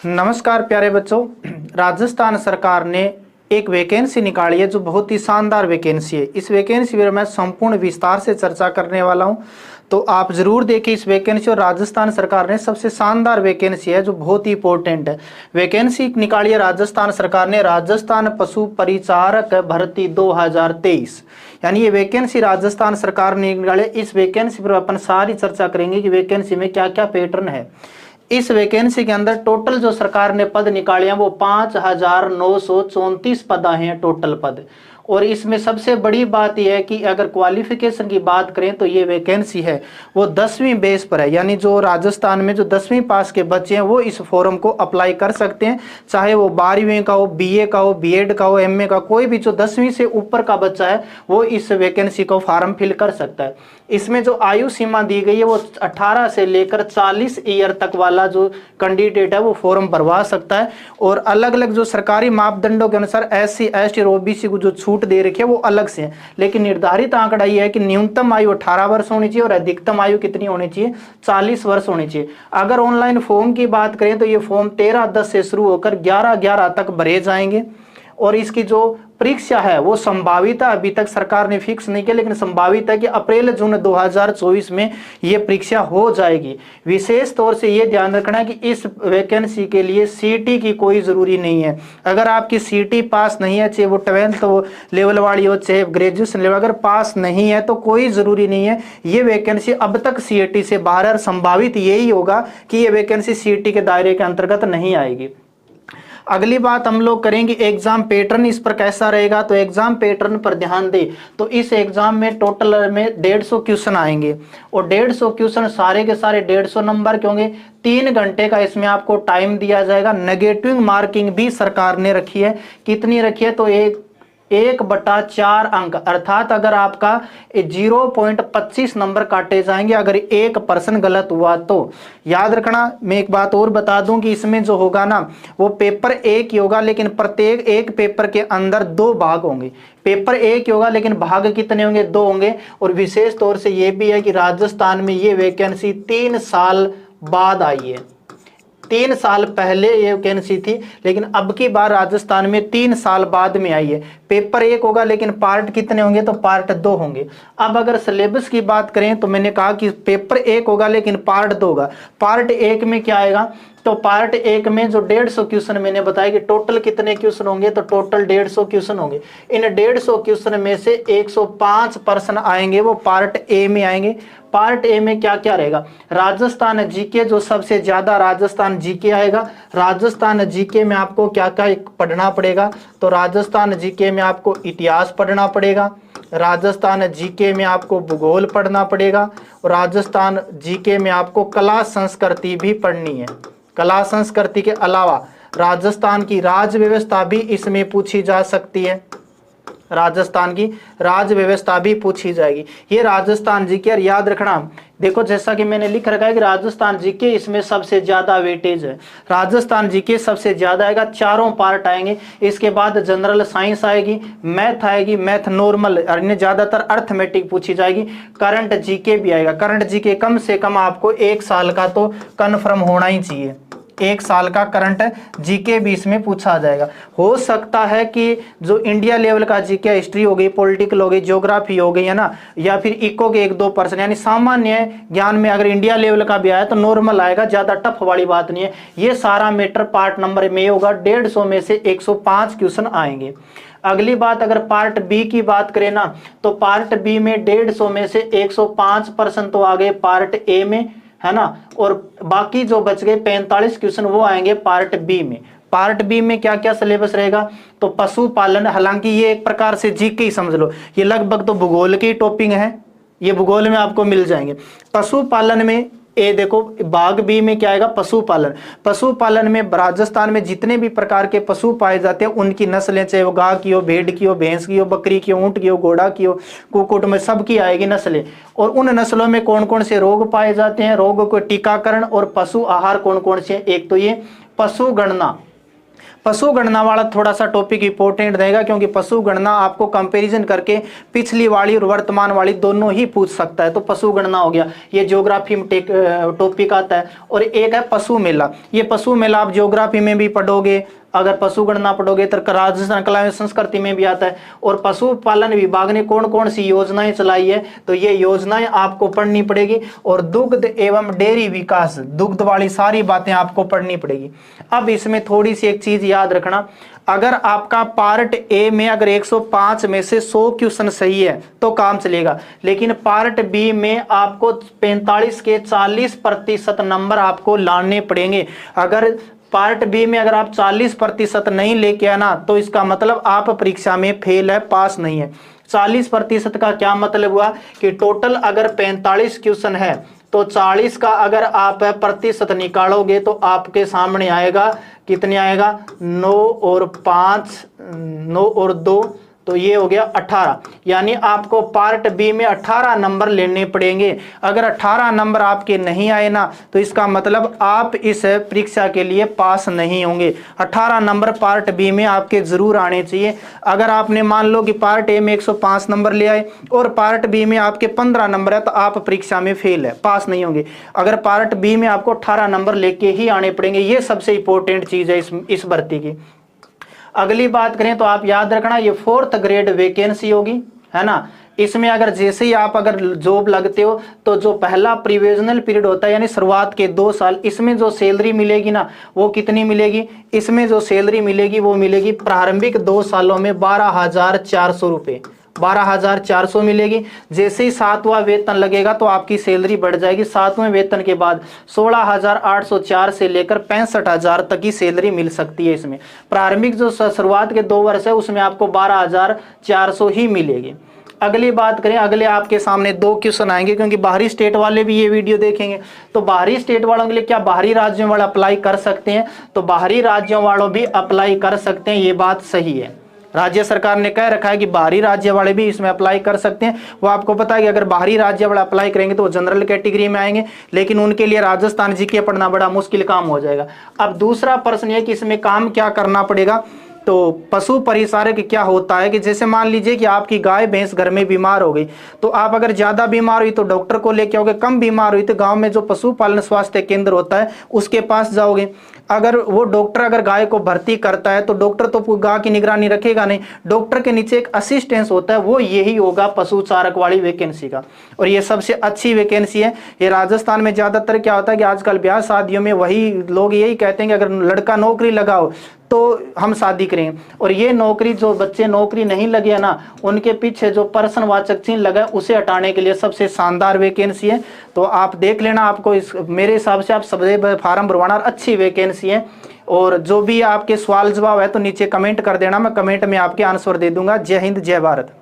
नमस्कार प्यारे बच्चों। राजस्थान सरकार ने एक वैकेंसी निकाली है जो बहुत ही शानदार वैकेंसी है। इस वैकेंसी पर मैं संपूर्ण विस्तार से चर्चा करने वाला हूं, तो आप जरूर देखें इस वैकेंसी। और राजस्थान सरकार ने सबसे शानदार वैकेंसी है जो बहुत ही इंपॉर्टेंट है। वैकेंसी निकाली है राजस्थान सरकार ने, राजस्थान पशु परिचारक भर्ती 2023, यानी ये वैकेंसी राजस्थान सरकार ने निकाली। इस वैकेंसी पर अपन सारी चर्चा करेंगे कि वैकेंसी में क्या क्या पैटर्न है। इस वैकेंसी के अंदर टोटल जो सरकार ने पद निकाले हैं वो 5,934 पद हैं टोटल पद। और इसमें सबसे बड़ी बात यह है कि अगर क्वालिफिकेशन की बात करें तो ये वैकेंसी है वो 10वीं बेस पर है, यानी जो राजस्थान में जो 10वीं पास के बच्चे हैं वो इस फॉर्म को अप्लाई कर सकते हैं, चाहे वो 12वीं का हो, बीए का हो, बीएड का हो, एमए का, कोई भी जो 10वीं से ऊपर का बच्चा है वो इस वैकेंसी को फॉर्म फिल कर सकता है। इसमें जो आयु सीमा दी गई है वो 18 से लेकर 40 ईयर तक वाला जो कैंडिडेट है वो फॉर्म भरवा सकता है। और अलग अलग जो सरकारी मापदंडों के अनुसार SC, ST और OBC को जो छूट दे रखी है वो अलग से है, लेकिन निर्धारित आंकड़ा ये है कि न्यूनतम आयु 18 वर्ष होनी चाहिए और अधिकतम आयु कितनी होनी चाहिए, 40 वर्ष होनी चाहिए। अगर ऑनलाइन फॉर्म की बात करें तो ये फॉर्म 13/10 से शुरू होकर 11/11 तक भरे जाएंगे। और इसकी जो परीक्षा है वो संभावित है, अभी तक सरकार ने फिक्स नहीं किया, लेकिन संभावित है कि अप्रैल-जून 2024 में ये परीक्षा हो जाएगी। विशेष तौर से ये ध्यान रखना है कि इस वैकेंसी के लिए CT की कोई ज़रूरी नहीं है। अगर आपकी CT पास नहीं है, चाहे वो 12th लेवल वाली हो, चाहे ग्रेजुएशन लेवल, अगर पास नहीं है तो कोई ज़रूरी नहीं है। ये वैकेंसी अब तक CT से बाहर है और संभावित यही होगा कि ये वैकेंसी CT के दायरे के अंतर्गत नहीं आएगी। अगली बात हम लोग करेंगे एग्जाम पैटर्न इस पर कैसा रहेगा। तो एग्जाम पैटर्न पर ध्यान दें तो इस एग्जाम में टोटल में 150 क्वेश्चन आएंगे और 150 क्वेश्चन सारे के सारे 150 नंबर के होंगे। 3 घंटे का इसमें आपको टाइम दिया जाएगा। नेगेटिव मार्किंग भी सरकार ने रखी है। कितनी रखी है? तो 1/4 अंक, अर्थात अगर आपका 0.25 नंबर काटे जाएंगे अगर 1% गलत हुआ तो। याद रखना, मैं एक बात और बता दूं कि इसमें जो होगा ना वो पेपर एक ही होगा, लेकिन प्रत्येक एक पेपर के अंदर 2 भाग होंगे। पेपर एक ही होगा लेकिन भाग कितने होंगे? 2 होंगे। और विशेष तौर से ये भी है कि राजस्थान में ये वैकेंसी 3 साल बाद आई है। 3 साल पहले ये वैकेंसी थी, लेकिन अब की बार राजस्थान में 3 साल बाद में आई है। पेपर एक होगा लेकिन पार्ट कितने होंगे? तो पार्ट 2 होंगे। अब अगर सिलेबस की बात करें तो मैंने कहा कि पेपर एक होगा लेकिन पार्ट 2 होगा। पार्ट एक में क्या आएगा? तो पार्ट एक में जो 150 क्वेश्चन मैंने बताया कि टोटल कितने क्वेश्चन होंगे, तो टोटल 150 क्वेश्चन होंगे। इन 150 क्वेश्चन में से 105 प्रश्न आएंगे वो पार्ट ए में आएंगे। पार्ट ए में क्या क्या रहेगा? राजस्थान जीके, जो सबसे ज्यादा राजस्थान जीके आएगा। राजस्थान जीके में आपको क्या क्या पढ़ना पड़ेगा? तो राजस्थान जीके में आपको इतिहास पढ़ना पड़ेगा, राजस्थान जीके में आपको भूगोल पढ़ना पड़ेगा, और राजस्थान जीके में आपको कला संस्कृति भी पढ़नी है। कला संस्कृति के अलावा राजस्थान की राज्य व्यवस्था भी इसमें पूछी जा सकती है। राजस्थान की राज्य व्यवस्था भी पूछी जाएगी। ये राजस्थान जीके। और याद रखना, देखो जैसा कि मैंने लिख रखा है कि राजस्थान जीके इसमें सबसे ज्यादा वेटेज है। राजस्थान जीके सबसे ज्यादा आएगा, 4 पार्ट आएंगे। इसके बाद जनरल साइंस आएगी, मैथ आएगी, मैथ नॉर्मल, ज्यादातर अर्थमेटिक पूछी जाएगी। करंट जीके भी आएगा। करंट जीके कम से कम आपको 1 साल का तो कन्फर्म होना ही चाहिए। 1 साल का करंट जीके भी इसमें पूछा जाएगा। हो सकता है कि जो इंडिया लेवल का जीके, हिस्ट्री हो गई, पॉलिटिकल हो गई, ज्योग्राफी हो गई, है ना, या फिर इको के 1-2%, यानी सामान्य ज्ञान में अगर इंडिया लेवल का भी आया तो नॉर्मल आएगा, ज्यादा टफ वाली बात नहीं है। ये सारा मैटर पार्ट नंबर में होगा। 150 में से 105 क्वेश्चन आएंगे। अगली बात, अगर पार्ट बी की बात करें ना, तो पार्ट बी में 150 में से 105% तो आ गए पार्ट ए में, है ना, और बाकी जो बच गए 45 क्वेश्चन वो आएंगे पार्ट बी में। पार्ट बी में क्या क्या सिलेबस रहेगा? तो पशुपालन, हालांकि ये एक प्रकार से जीके ही समझ लो, ये लगभग तो भूगोल की टॉपिक है, ये भूगोल में आपको मिल जाएंगे। पशुपालन में ए देखो, भाग बी में क्या आएगा? पशुपालन। पशुपालन में राजस्थान में जितने भी प्रकार के पशु पाए जाते हैं उनकी नस्लें, चाहे वो गाय की हो, भेड़ की हो, भैंस की हो, बकरी की हो, ऊंट की हो, घोड़ा की हो, कुक्कुट में, सबकी आएगी नस्लें। और उन नस्लों में कौन कौन से रोग पाए जाते हैं, रोग को टीकाकरण, और पशु आहार कौन कौन से हैं। एक तो ये पशु गणना, पशु गणना वाला थोड़ा सा टॉपिक इंपॉर्टेंट रहेगा, क्योंकि पशु गणना आपको कंपैरिजन करके पिछली वाली और वर्तमान वाली दोनों ही पूछ सकता है। तो पशु गणना हो गया, ये ज्योग्राफी में टॉपिक आता है। और एक है पशु मेला, ये पशु मेला आप ज्योग्राफी में भी पढ़ोगे, अगर पशु गणना पढ़ोगे तो राजस्थान कला एवं संस्कृति में भी आता है। और पशुपालन विभाग ने कौन कौन सी योजनाएं चलाई है, तो ये योजनाएं आपको पढ़नी पड़ेगी। और दुग्ध एवं डेयरी विकास, दुग्ध वाली सारी बातें आपको पढ़नी पड़ेगी। अब इसमें थोड़ी सी एक चीज याद रखना, अगर आपका पार्ट ए में अगर 105 में से 100 क्वेश्चन सही है तो काम चलेगा, लेकिन पार्ट बी में आपको 45 के 40% नंबर आपको लाने पड़ेंगे। अगर पार्ट बी में अगर आप 40% नहीं लेके आना तो इसका मतलब आप परीक्षा में फेल है, पास नहीं है। 40% का क्या मतलब हुआ कि टोटल अगर 45 क्वेश्चन है तो 40 का अगर आप प्रतिशत निकालोगे तो आपके सामने आएगा, कितने आएगा, 9 और 5, 9 और 2, तो ये हो गया 18। यानी आपको पार्ट बी में 18 नंबर लेने पड़ेंगे। अगर 18 नंबर आपके नहीं आए ना तो इसका मतलब आप इस परीक्षा के लिए पास नहीं होंगे। 18 नंबर पार्ट बी में आपके जरूर आने चाहिए। अगर आपने मान लो कि पार्ट ए में 105 नंबर ले आए और पार्ट बी में आपके 15 नंबर है तो आप परीक्षा में फेल है, पास नहीं होंगे। अगर पार्ट बी में आपको 18 नंबर लेके ही आने पड़ेंगे, ये सबसे इंपॉर्टेंट चीज है इस भर्ती की। अगली बात करें तो आप याद रखना, ये 4th ग्रेड वैकेंसी होगी, है ना। इसमें अगर जैसे ही आप अगर जॉब लगते हो तो जो पहला प्रोविजनल पीरियड होता है यानी शुरुआत के 2 साल, इसमें जो सैलरी मिलेगी ना वो कितनी मिलेगी, इसमें जो सैलरी मिलेगी वो मिलेगी प्रारंभिक 2 सालों में 12,400 रुपये, 12,400 मिलेगी। जैसे ही 7वां वेतन लगेगा तो आपकी सैलरी बढ़ जाएगी। 7वें वेतन के बाद 16,804 से लेकर 65,000 तक की सैलरी मिल सकती है। इसमें प्रारंभिक जो शुरुआत के 2 वर्ष है उसमें आपको 12,400 ही मिलेगी। अगली बात करें, अगले आपके सामने 2 क्वेश्चन आएंगे, क्योंकि बाहरी स्टेट वाले भी ये वीडियो देखेंगे। तो बाहरी स्टेट वालों के लिए क्या बाहरी राज्यों वाले अप्लाई कर सकते हैं, तो बाहरी राज्यों वालों भी अप्लाई कर सकते हैं, ये बात सही है। राज्य सरकार ने कह रखा है कि बाहरी राज्य वाले भी इसमें अप्लाई कर सकते हैं। वो आपको पता है कि अगर बाहरी राज्य वाले अप्लाई करेंगे तो वो जनरल कैटेगरी में आएंगे, लेकिन उनके लिए राजस्थान जीके पढ़ना बड़ा मुश्किल काम हो जाएगा। अब दूसरा प्रश्न ये कि इसमें काम क्या करना पड़ेगा, तो पशु परिचारक क्या होता है कि जैसे मान लीजिए कि आपकी गाय भैंस घर में बीमार हो गई, तो आप अगर ज्यादा बीमार हुई तो डॉक्टर को लेके आओगे, कम बीमार हुई तो गांव में जो पशुपालन स्वास्थ्य केंद्र होता है उसके पास जाओगे। अगर वो डॉक्टर अगर गाय को भर्ती करता है तो डॉक्टर तो गाय की निगरानी रखेगा नहीं, डॉक्टर के नीचे एक असिस्टेंस होता है, वो यही होगा पशु चारक वाली वैकेंसी का। और ये सबसे अच्छी वैकेंसी है। ये राजस्थान में ज्यादातर क्या होता है कि आजकल ब्याह शादियों में वही लोग यही कहते हैं कि अगर लड़का नौकरी लगाओ तो हम शादी करेंगे। और ये नौकरी, जो बच्चे नौकरी नहीं लगे है ना, उनके पीछे जो प्रश्नवाचक चिन्ह लगा है उसे हटाने के लिए सबसे शानदार वैकेंसी है। तो आप देख लेना, आपको इस मेरे हिसाब से आप सबसे फार्म भरवाना, अच्छी वैकेंसी है। और जो भी आपके सवाल जवाब है तो नीचे कमेंट कर देना, मैं कमेंट में आपके आंसर दे दूंगा। जय हिंद, जय भारत।